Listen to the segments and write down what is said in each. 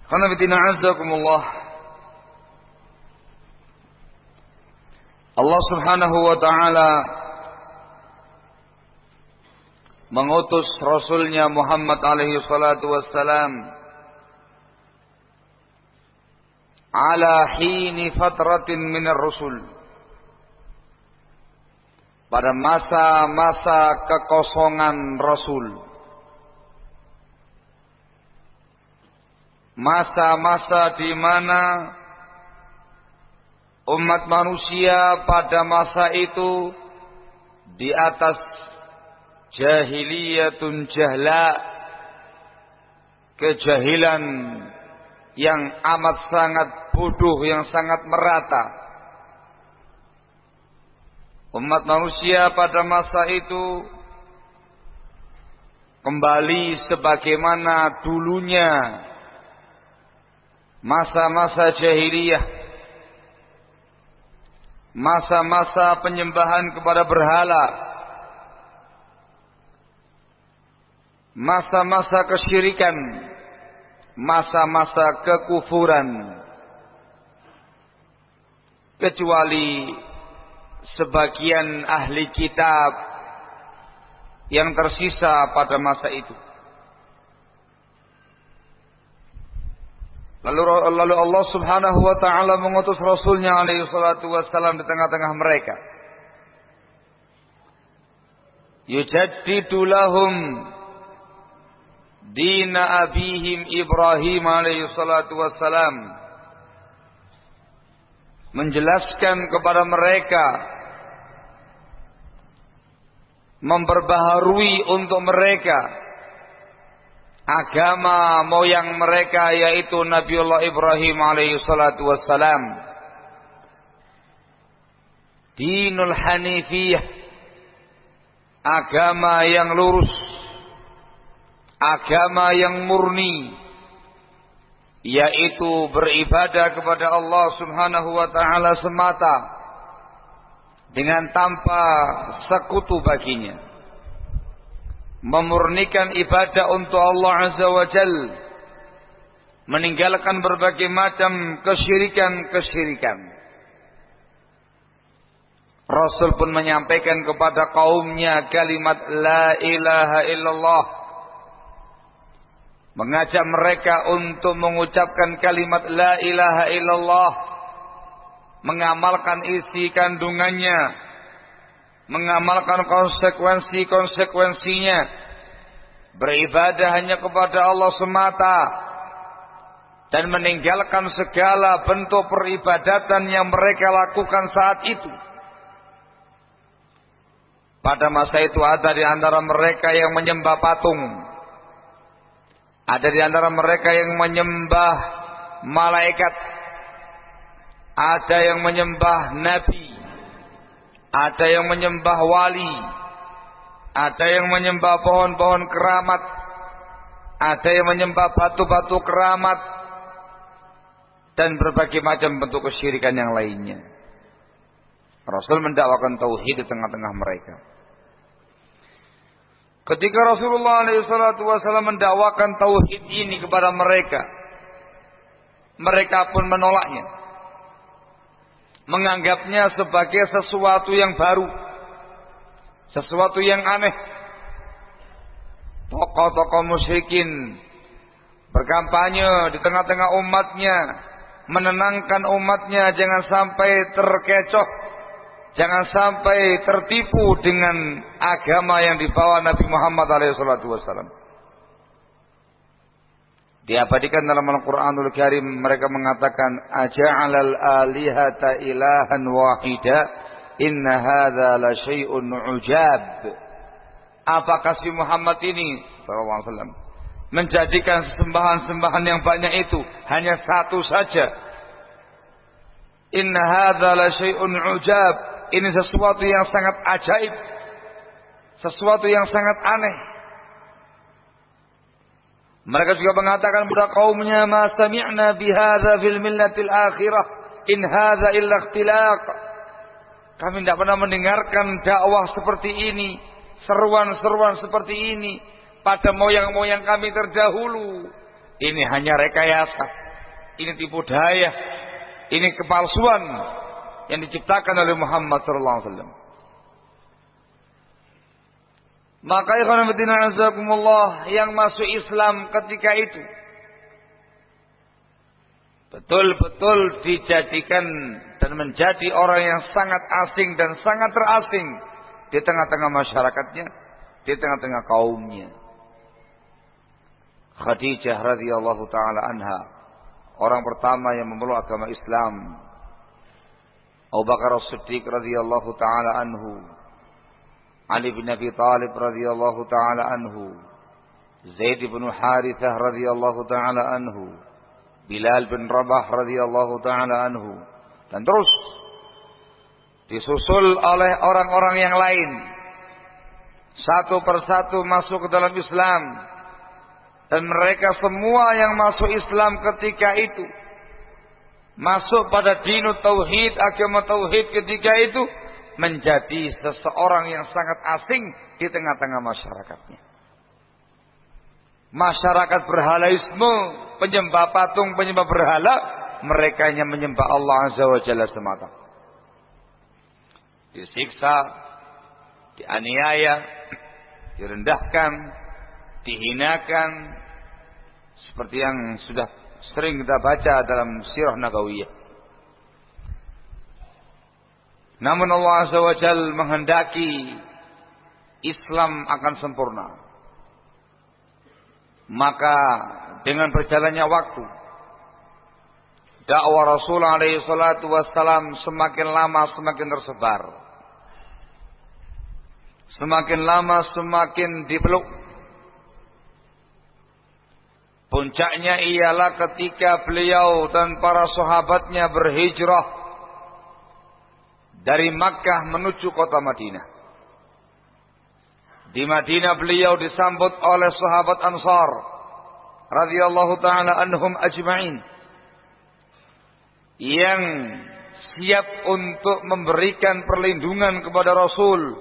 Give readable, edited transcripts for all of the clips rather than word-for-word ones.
Qanabitina azzakumullah. Allah Subhanahu wa taala mengutus Rasulnya Muhammad alaihi salatu wassalam ala hini fatratin minar rusul, pada masa-masa kekosongan Rasul, masa-masa di mana umat manusia pada masa itu di atas jahiliyatun jahla, kejahilan yang amat sangat bodoh, yang sangat merata. Umat manusia pada masa itu kembali sebagaimana dulunya masa-masa jahiliyah, masa-masa penyembahan kepada berhala, masa-masa kesyirikan, masa-masa kekufuran, kecuali sebagian ahli kitab yang tersisa pada masa itu. Lalu Allah Subhanahu wa taala mengutus Rasulnya alaihi salatu wassalam di tengah-tengah mereka. Yujaddidu lahum dina abihim Ibrahim alaihi salatu wassalam, menjelaskan kepada mereka, memperbaharui untuk mereka agama moyang mereka, yaitu Nabiullah Ibrahim alaihi salatu wassalam. Dinul Hanifiyah, agama yang lurus, agama yang murni, yaitu beribadah kepada Allah Subhanahu wa taala semata dengan tanpa sekutu baginya, memurnikan ibadah untuk Allah Azza wa Jal, meninggalkan berbagai macam kesyirikan-kesyirikan. Rasul pun menyampaikan kepada kaumnya kalimat la ilaha illallah, mengajak mereka untuk mengucapkan kalimat la ilaha illallah, mengamalkan isi kandungannya, mengamalkan konsekuensi-konsekuensinya, beribadah hanya kepada Allah semata, dan meninggalkan segala bentuk peribadatan yang mereka lakukan saat itu. Pada masa itu ada di antara mereka yang menyembah patung, ada di antara mereka yang menyembah malaikat, ada yang menyembah nabi, ada yang menyembah wali, ada yang menyembah pohon-pohon keramat, ada yang menyembah batu-batu keramat, dan berbagai macam bentuk kesyirikan yang lainnya. Rasul mendakwakan tauhid di tengah-tengah mereka. Ketika Rasulullah SAW mendakwakan tauhid ini kepada mereka, mereka pun menolaknya, menganggapnya sebagai sesuatu yang baru, sesuatu yang aneh. Tokoh-tokoh musyrikin berkampanye di tengah-tengah umatnya, menenangkan umatnya jangan sampai terkecoh, jangan sampai tertipu dengan agama yang dibawa Nabi Muhammad SAW. Diabadikan dalam Al-Quranul Karim, mereka mengatakan aja'alal alihata ilahan wahida inna hadza la syai'un ujab. Apakah si Muhammad ini sallallahu alaihi wasallam menjadikan sembahan-sembahan yang banyak itu hanya satu saja? Inna hadza la syai'un ujab. Ini sesuatu yang sangat ajaib, sesuatu yang sangat aneh. Mereka juga mengatakan kepada kaumnya, ma sami'na bihadza fil millatil akhirah in hadza illa ikhtilaq. Kami tidak pernah mendengarkan dakwah seperti ini, seruan-seruan seperti ini pada moyang-moyang kami terdahulu. Ini hanya rekayasa, ini tipu daya, ini kepalsuan yang diciptakan oleh Muhammad sallallahu alaihi wasallam. Maka ikhwan fillah azakumullah, yang masuk Islam ketika itu betul-betul dijadikan dan menjadi orang yang sangat asing dan sangat terasing di tengah-tengah masyarakatnya, di tengah-tengah kaumnya. Khadijah radhiyallahu taala anha, orang pertama yang memeluk agama Islam. Abu Bakar As-Siddiq radhiyallahu taala anhu, Ali bin Abi Thalib radhiyallahu taala anhu, Zaid bin Harithah radhiyallahu taala anhu, Bilal bin Rabah radhiyallahu taala anhu, dan terus disusul oleh orang-orang yang lain, satu persatu masuk ke dalam Islam. Dan mereka semua yang masuk Islam ketika itu masuk pada dinut tauhid, agama tauhid ketika itu, menjadi seseorang yang sangat asing di tengah-tengah masyarakatnya. Masyarakat berhalaisme, penyembah patung, penyembah berhala, mereka hanya menyembah Allah Azza wa Jalla semata. Disiksa, dianiaya, direndahkan, dihinakan, seperti yang sudah sering kita baca dalam sirah nabawiyah. Namun Allah Azza wa Jalla menghendaki Islam akan sempurna. Maka dengan berjalannya waktu, dakwah Rasul alaihi salatu wassalam semakin lama semakin tersebar. Semakin lama semakin dipeluk. Puncaknya ialah ketika beliau dan para sahabatnya berhijrah dari Makkah menuju kota Madinah. Di Madinah beliau disambut oleh sahabat Ansar radhiyallahu taala anhum ajma'in, yang siap untuk memberikan perlindungan kepada Rasul,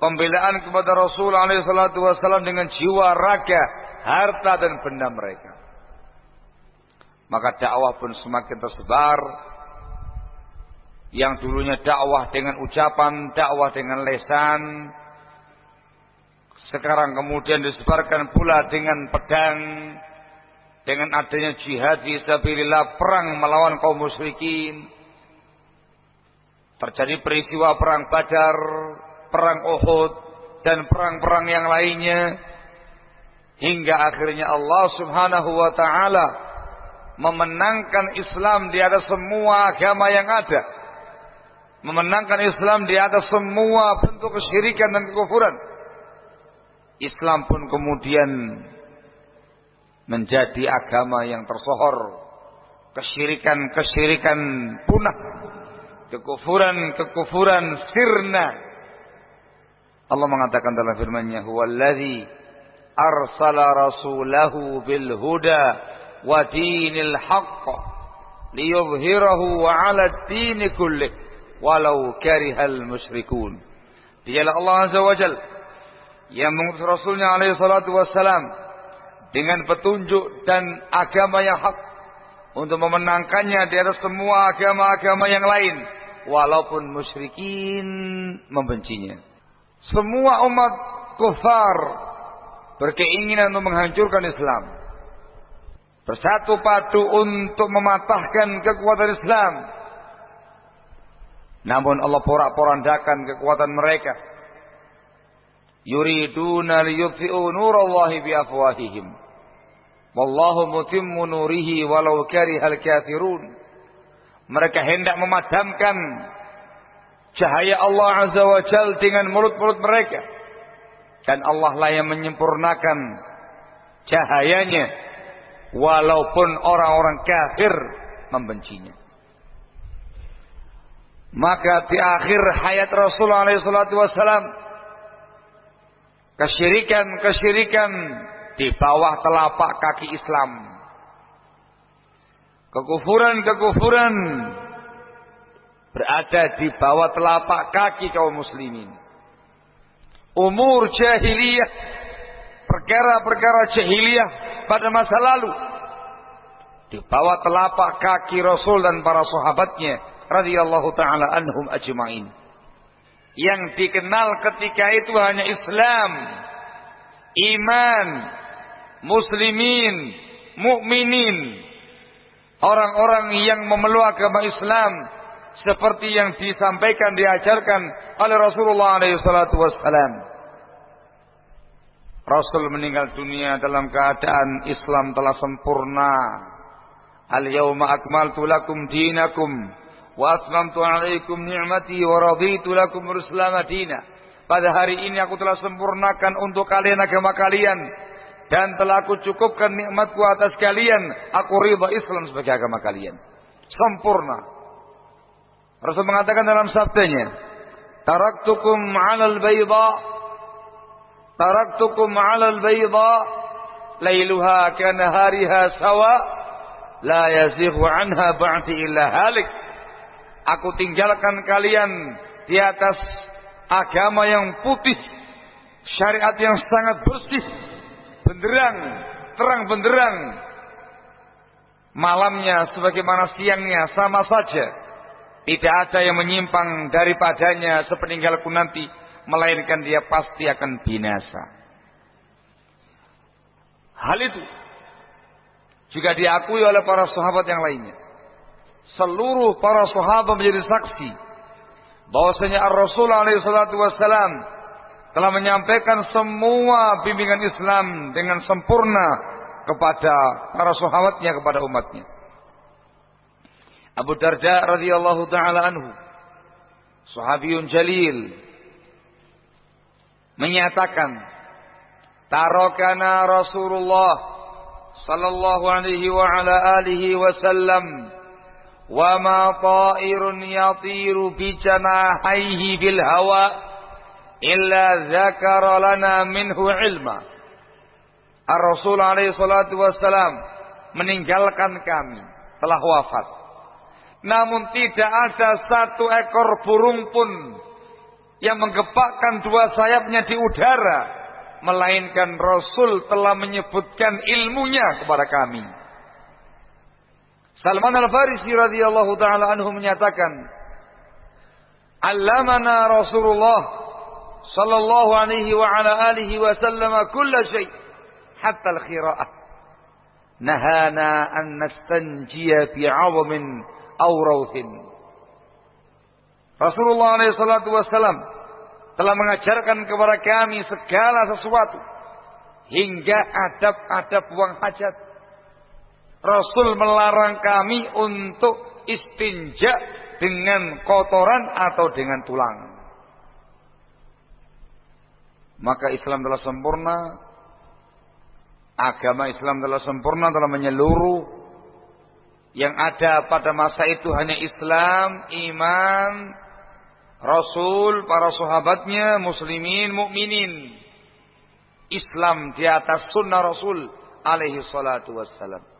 pembelaan kepada Rasul alaihi salatu wasallam dengan jiwa, raga, harta dan benda mereka. Maka dakwah pun semakin tersebar. Yang dulunya dakwah dengan ucapan, dakwah dengan lisan, sekarang kemudian disebarkan pula dengan pedang, dengan adanya jihad fi sabilillah, perang melawan kaum musyrikin. Terjadi peristiwa perang Badar, perang Uhud, dan perang-perang yang lainnya, hingga akhirnya Allah Subhanahu wa taala memenangkan Islam di atas semua agama yang ada, memenangkan Islam di atas semua bentuk kesyirikan dan kekufuran. Islam pun kemudian menjadi agama yang tersohor, kesyirikan-kesyirikan punah, kekufuran-kekufuran sirna. Allah mengatakan dalam firman-Nya, "Huwallazi arsala rasulahu bil huda wa dinil haqq liyuzhirahu 'ala ad-din kullih walau karihal musyrikun." Dialah Allah Azza wa Jalla yang mengutus Rasulnya alaihi salatu wassalam dengan petunjuk dan agama yang hak untuk memenangkannya di atas semua agama-agama yang lain, walaupun musyrikin membencinya. Semua umat kufar berkeinginan untuk menghancurkan Islam, bersatu padu untuk mematahkan kekuatan Islam. Namun Allah porak-porandakan kekuatan mereka. Yuriduna liyutfi'u nurallahi biafwahihim wallahu mutimmu nurihi walau karihal kafirun. Mereka hendak memadamkan cahaya Allah Azza wa Jalla dengan mulut-mulut mereka, dan Allah lah yang menyempurnakan cahayanya walaupun orang-orang kafir membencinya. Maka di akhir hayat Rasulullah SAW, kesyirikan di bawah telapak kaki Islam, kekufuran-kekufuran berada di bawah telapak kaki kaum muslimin. Umur jahiliyah, perkara-perkara jahiliyah pada masa lalu di bawah telapak kaki Rasul dan para sahabatnya radhiyallahu taala anhum ajma'in. Yang dikenal ketika itu hanya Islam, iman, muslimin, mukminin, orang-orang yang memeluk agama Islam seperti yang disampaikan, diajarkan oleh Rasulullah SAW. Rasul meninggal dunia dalam keadaan Islam telah sempurna. Al-yawma akmaltu lakum dinakum wa atmamtu alaikum ni'mati wa raditu lakum al-Islam dina. Pada hari ini aku telah sempurnakan untuk kalian agama kalian dan telah aku cukupkan nikmatku atas kalian. Aku ridha Islam sebagai agama kalian. Sempurna. Rasul mengatakan dalam sabdanya, "Taraktukum 'alal bayda, taraktukum 'alal bayda, lailuha kanahariha sawa, la yazighu 'anha ba'di illa halik." Aku tinggalkan kalian di atas agama yang putih, syariat yang sangat bersih, benderang, terang benderang. Malamnya sebagaimana siangnya sama saja. Tidak ada yang menyimpang daripadanya sepeninggalku nanti, melainkan dia pasti akan binasa. Hal itu juga diakui oleh para sahabat yang lainnya. Seluruh para sahabat menjadi saksi bahwasanya Ar-Rasul SAW telah menyampaikan semua bimbingan Islam dengan sempurna kepada para sahabatnya, kepada umatnya. Abu Darda radhiyallahu taala anhu, sahabiyun jalil, menyatakan, "Tarakana Rasulullah sallallahu alaihi wa ala alihi wasallam wa ma ta'irun yatiru bi janahihi bil hawa illa dzakara lana minhu ilma." Ar-Rasul alaihi salatu wassalam meninggalkan kami, telah wafat. Namun tidak ada satu ekor burung pun yang menggepakkan dua sayapnya di udara, melainkan Rasul telah menyebutkan ilmunya kepada kami. Salman Al-Farisi radhiyallahu taala anhu menyatakan, "Allamana Rasulullah sallallahu alaihi wa ala alihi wasallam kulla syai' hatta al-khira'ah. Nahana an nastanjiya fi 'awamin aw rawthin." Rasulullah alaihi salatu wasallam telah mengajarkan kepada kami segala sesuatu hingga adab-adab buang hajat. Rasul melarang kami untuk istinja dengan kotoran atau dengan tulang. Maka Islam telah sempurna, agama Islam telah sempurna, telah menyeluruh. Yang ada pada masa itu hanya Islam, iman, Rasul, para sahabatnya, muslimin, mukminin. Islam di atas sunnah Rasul alaihi salatu wassalam.